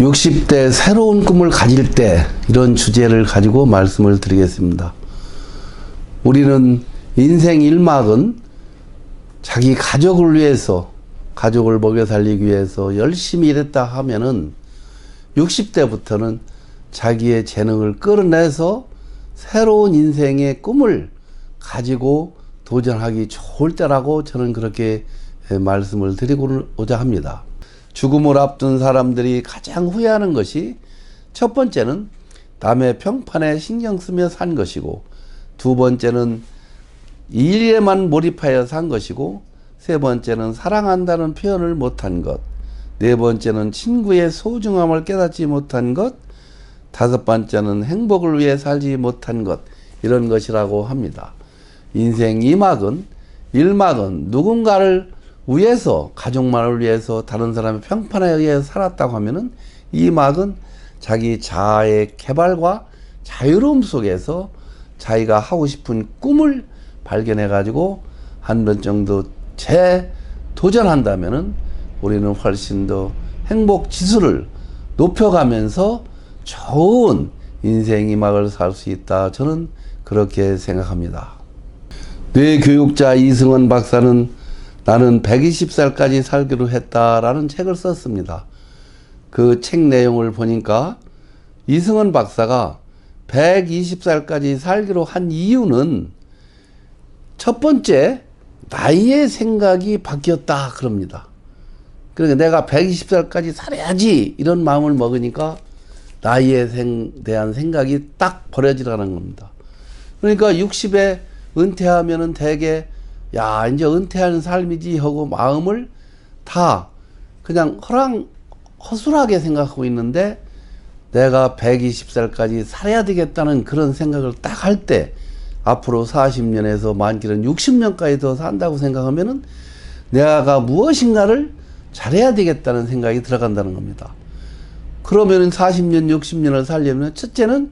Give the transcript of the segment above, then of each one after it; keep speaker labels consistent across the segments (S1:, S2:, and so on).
S1: 60대 새로운 꿈을 가질 때, 이런 주제를 가지고 말씀을 드리겠습니다. 우리는 인생 1막은 자기 가족을 위해서, 가족을 먹여 살리기 위해서 열심히 일했다 하면은 60대부터는 자기의 재능을 끌어내서 새로운 인생의 꿈을 가지고 도전하기 좋을 때라고 저는 그렇게 말씀을 드리고자 합니다. 죽음을 앞둔 사람들이 가장 후회하는 것이, 첫 번째는 남의 평판에 신경 쓰며 산 것이고, 두 번째는 일에만 몰입하여 산 것이고, 세 번째는 사랑한다는 표현을 못한 것, 네 번째는 친구의 소중함을 깨닫지 못한 것, 다섯 번째는 행복을 위해 살지 못한 것, 이런 것이라고 합니다. 인생 2막은, 1막은 누군가를 위해서, 가족만을 위해서, 다른 사람의 평판에 의해 살았다고 하면은, 2막은 자기 자아의 개발과 자유로움 속에서 자기가 하고 싶은 꿈을 발견해 가지고 한 번 정도 재도전한다면은 우리는 훨씬 더 행복 지수를 높여가면서 좋은 인생 2막을 살 수 있다, 저는 그렇게 생각합니다. 뇌교육자 이승원 박사는 나는 120살까지 살기로 했다라는 책을 썼습니다. 그 책 내용을 보니까 이승원 박사가 120살까지 살기로 한 이유는, 첫 번째, 나이의 생각이 바뀌었다 그럽니다. 그러니까 내가 120살까지 살아야지 이런 마음을 먹으니까 나이에 대한 생각이 딱 버려지라는 겁니다. 그러니까 60에 은퇴하면은 대개 야, 이제 은퇴하는 삶이지 하고 마음을 다 그냥 허술하게 생각하고 있는데, 내가 120살까지 살아야 되겠다는 그런 생각을 딱 할 때, 앞으로 40년에서 많게는 60년까지 더 산다고 생각하면은 내가 무엇인가를 잘해야 되겠다는 생각이 들어간다는 겁니다. 그러면은 40년, 60년을 살려면 첫째는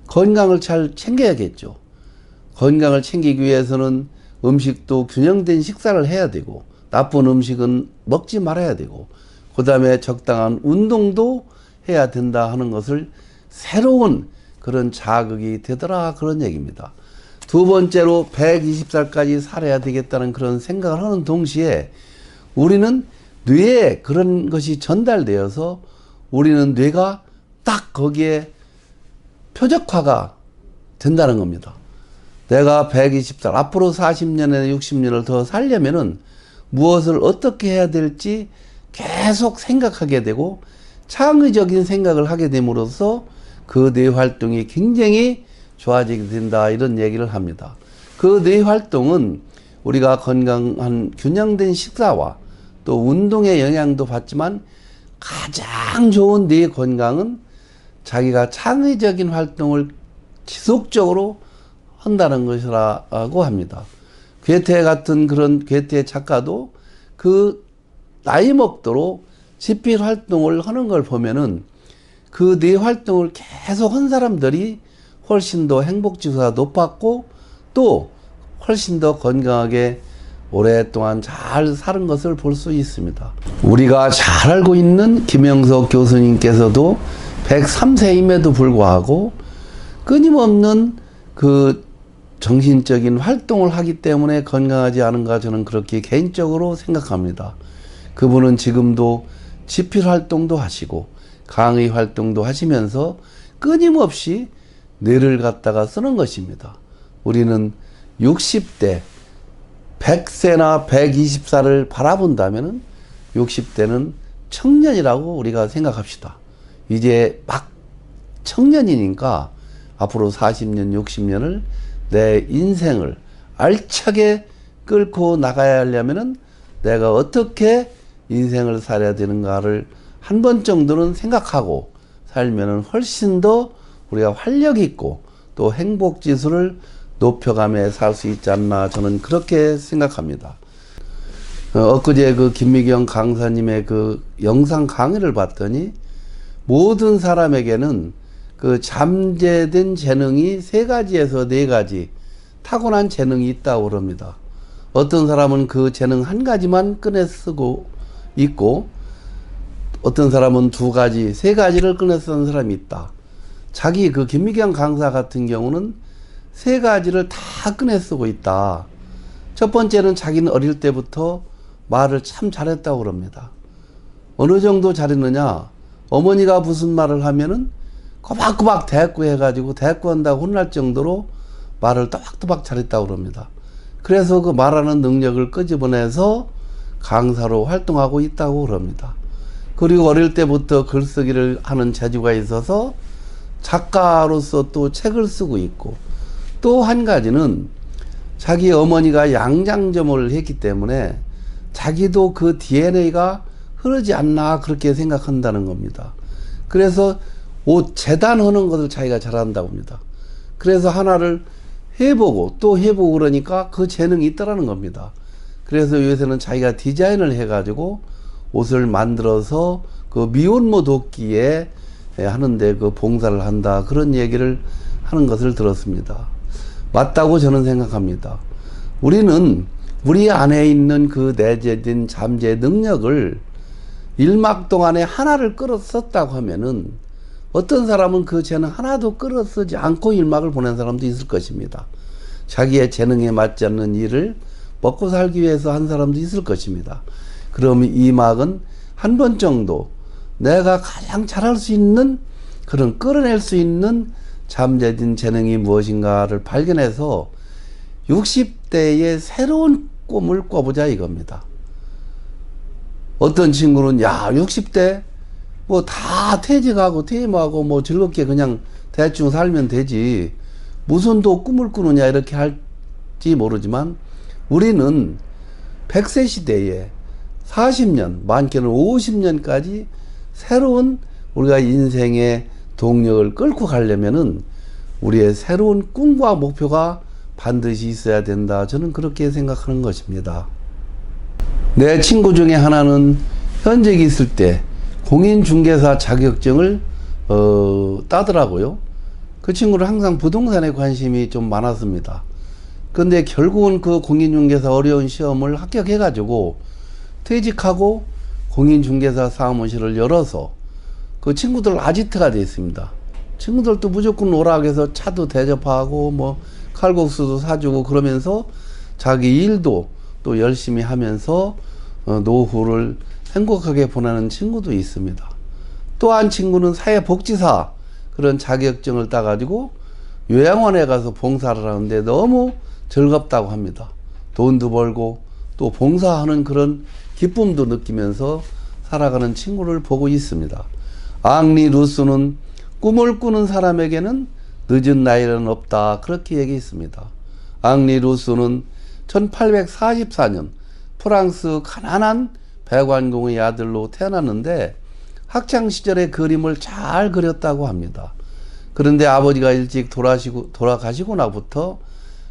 S1: 건강을 잘 챙겨야겠죠. 건강을 챙기기 위해서는 음식도 균형된 식사를 해야 되고, 나쁜 음식은 먹지 말아야 되고, 그 다음에 적당한 운동도 해야 된다 하는 것을 새로운 그런 자극이 되더라, 그런 얘기입니다. 두 번째로 120살까지 살아야 되겠다는 그런 생각을 하는 동시에 우리는 뇌에 그런 것이 전달되어서 우리는 뇌가 딱 거기에 표적화가 된다는 겁니다. 내가 120살, 앞으로 40년에나 60년을 더 살려면은 무엇을 어떻게 해야 될지 계속 생각하게 되고, 창의적인 생각을 하게 됨으로써 그 뇌 활동이 굉장히 좋아지게 된다, 이런 얘기를 합니다. 그 뇌 활동은 우리가 건강한 균형된 식사와 또 운동의 영향도 받지만, 가장 좋은 뇌 건강은 자기가 창의적인 활동을 지속적으로 한다는 것이라고 합니다. 괴테 같은 그런 괴테 작가도 그 나이 먹도록 집필 활동을 하는 걸 보면은 그 뇌 활동을 계속 한 사람들이 훨씬 더 행복 지수가 높았고, 또 훨씬 더 건강하게 오랫동안 잘 사는 것을 볼 수 있습니다. 우리가 잘 알고 있는 김영석 교수님께서도 103세임에도 불구하고 끊임없는 그 정신적인 활동을 하기 때문에 건강하지 않은가, 저는 그렇게 개인적으로 생각합니다. 그분은 지금도 집필 활동도 하시고 강의 활동도 하시면서 끊임없이 뇌를 갖다가 쓰는 것입니다. 우리는 60대, 100세나 120살을 바라본다면은 60대는 청년이라고 우리가 생각합시다. 이제 막 청년이니까 앞으로 40년, 60년을 내 인생을 알차게 끌고 나가야 하려면은 내가 어떻게 인생을 살아야 되는가를 한 번 정도는 생각하고 살면은 훨씬 더 우리가 활력 있고 또 행복 지수를 높여가며 살 수 있지 않나, 저는 그렇게 생각합니다. 엊그제 그 김미경 강사님의 그 영상 강의를 봤더니, 모든 사람에게는 그 잠재된 재능이 3가지에서 4가지 타고난 재능이 있다고 그럽니다. 어떤 사람은 그 재능 한 가지만 꺼내 쓰고 있고, 어떤 사람은 2가지, 3가지를 꺼냈던 사람이 있다. 자기 그 김미경 강사 같은 경우는 3가지를 다 꺼내 쓰고 있다. 첫 번째는 자기는 어릴 때부터 말을 참 잘했다고 그럽니다. 어느 정도 잘했느냐? 어머니가 무슨 말을 하면은 꼬박꼬박 대꾸해가지고 대꾸한다고 혼날 정도로 말을 또박또박 잘했다고 그럽니다. 그래서 그 말하는 능력을 끄집어내서 강사로 활동하고 있다고 그럽니다. 그리고 어릴 때부터 글쓰기를 하는 재주가 있어서 작가로서 또 책을 쓰고 있고, 또 한 가지는 자기 어머니가 양장점을 했기 때문에 자기도 그 DNA가 흐르지 않나 그렇게 생각한다는 겁니다. 그래서 옷 재단하는 것을 자기가 잘한다고 합니다. 그래서 하나를 해보고 또 해보고 그러니까 그 재능이 있다라는 겁니다. 그래서 요새는 자기가 디자인을 해가지고 옷을 만들어서 그 미혼모 돕기에 하는데 그 봉사를 한다, 그런 얘기를 하는 것을 들었습니다. 맞다고 저는 생각합니다. 우리는 우리 안에 있는 그 내재된 잠재 능력을 일막 동안에 하나를 끌어썼다고 하면은 어떤 사람은 그 재능 하나도 끌어쓰지 않고 일막을 보낸 사람도 있을 것입니다. 자기의 재능에 맞지 않는 일을 먹고 살기 위해서 한 사람도 있을 것입니다. 그러면 이 막은 한 번 정도 내가 가장 잘할 수 있는, 그런 끌어낼 수 있는 잠재된 재능이 무엇인가를 발견해서 60대의 새로운 꿈을 꿔보자 이겁니다. 어떤 친구는 야 60대 뭐 다 퇴직하고 퇴임하고 뭐 즐겁게 그냥 대충 살면 되지 무슨 또 꿈을 꾸느냐 이렇게 할지 모르지만, 우리는 100세 시대에 40년, 많게는 50년까지 새로운 우리가 인생의 동력을 끌고 가려면은 우리의 새로운 꿈과 목표가 반드시 있어야 된다. 저는 그렇게 생각하는 것입니다. 내 친구 중에 하나는 현직에 있을 때 공인중개사 자격증을 따더라고요. 그 친구는 항상 부동산에 관심이 좀 많았습니다. 근데 결국은 그 공인중개사 어려운 시험을 합격해가지고 퇴직하고 공인중개사 사무실을 열어서 그 친구들 아지트가 되어 있습니다. 친구들도 무조건 오라 해서 차도 대접하고 뭐 칼국수도 사주고 그러면서 자기 일도 또 열심히 하면서 노후를 행복하게 보내는 친구도 있습니다. 또 한 친구는 사회복지사 그런 자격증을 따가지고 요양원에 가서 봉사를 하는데 너무 즐겁다고 합니다. 돈도 벌고 또 봉사하는 그런 기쁨도 느끼면서 살아가는 친구를 보고 있습니다. 앙리 루소는 꿈을 꾸는 사람에게는 늦은 나이는 없다, 그렇게 얘기했습니다. 앙리 루소는 1844년 프랑스 가난한 배관공의 아들로 태어났는데 학창시절에 그림을 잘 그렸다고 합니다. 그런데 아버지가 일찍 돌아가시고 나부터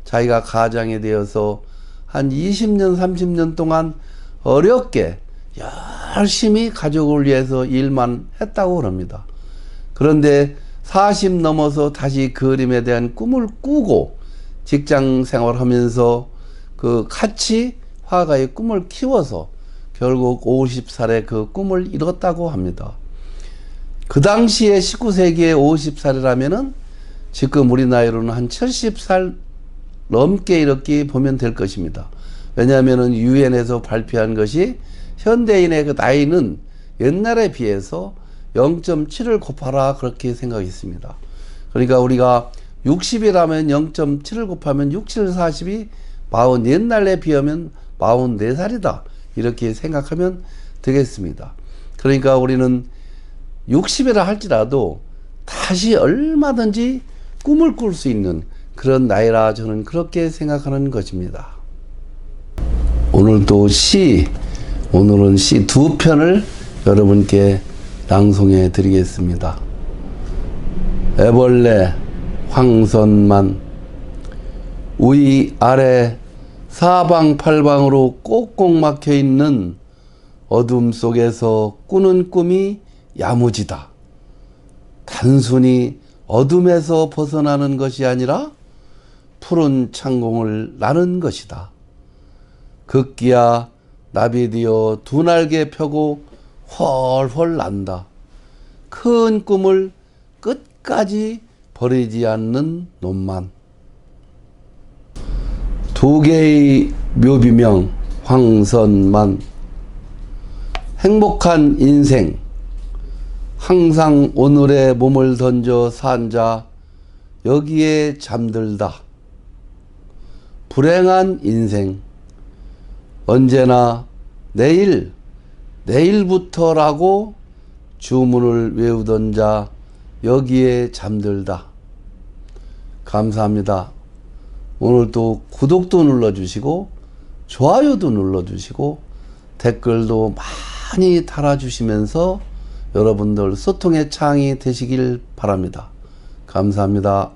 S1: 자기가 가장이 되어서 한 20년 30년 동안 어렵게 열심히 가족을 위해서 일만 했다고 합니다. 그런데 40 넘어서 다시 그림에 대한 꿈을 꾸고 직장 생활하면서 그 같이 화가의 꿈을 키워서 결국 50살에 그 꿈을 이뤘다고 합니다. 그 당시에 19세기에 50살이라면은 지금 우리 나이로는 한 70살 넘게 이렇게 보면 될 것입니다. 왜냐하면은 유엔에서 발표한 것이 현대인의 그 나이는 옛날에 비해서 0.7을 곱하라 그렇게 생각했습니다. 그러니까 우리가 60이라면 0.7을 곱하면 6, 7, 40이 40, 옛날에 비하면 44살이다 이렇게 생각하면 되겠습니다. 그러니까 우리는 60이라 할지라도 다시 얼마든지 꿈을 꿀 수 있는 그런 나이라 저는 그렇게 생각하는 것입니다. 오늘도 오늘은 시 2편을 여러분께 낭송해 드리겠습니다. 애벌레 황선만 위 아래 사방팔방으로 꼭꼭 막혀 있는 어둠 속에서 꾸는 꿈이 야무지다. 단순히 어둠에서 벗어나는 것이 아니라 푸른 창공을 나는 것이다. 급기야 나비 되어 두 날개 펴고 훨훨 난다. 큰 꿈을 끝까지 버리지 않는 놈만. 두 개의 묘비명 황선만. 행복한 인생. 항상 오늘에 몸을 던져 산 자 여기에 잠들다. 불행한 인생. 언제나 내일, 내일부터라고 주문을 외우던 자 여기에 잠들다. 감사합니다. 오늘도 구독도 눌러주시고 좋아요도 눌러주시고 댓글도 많이 달아주시면서 여러분들 소통의 창이 되시길 바랍니다. 감사합니다.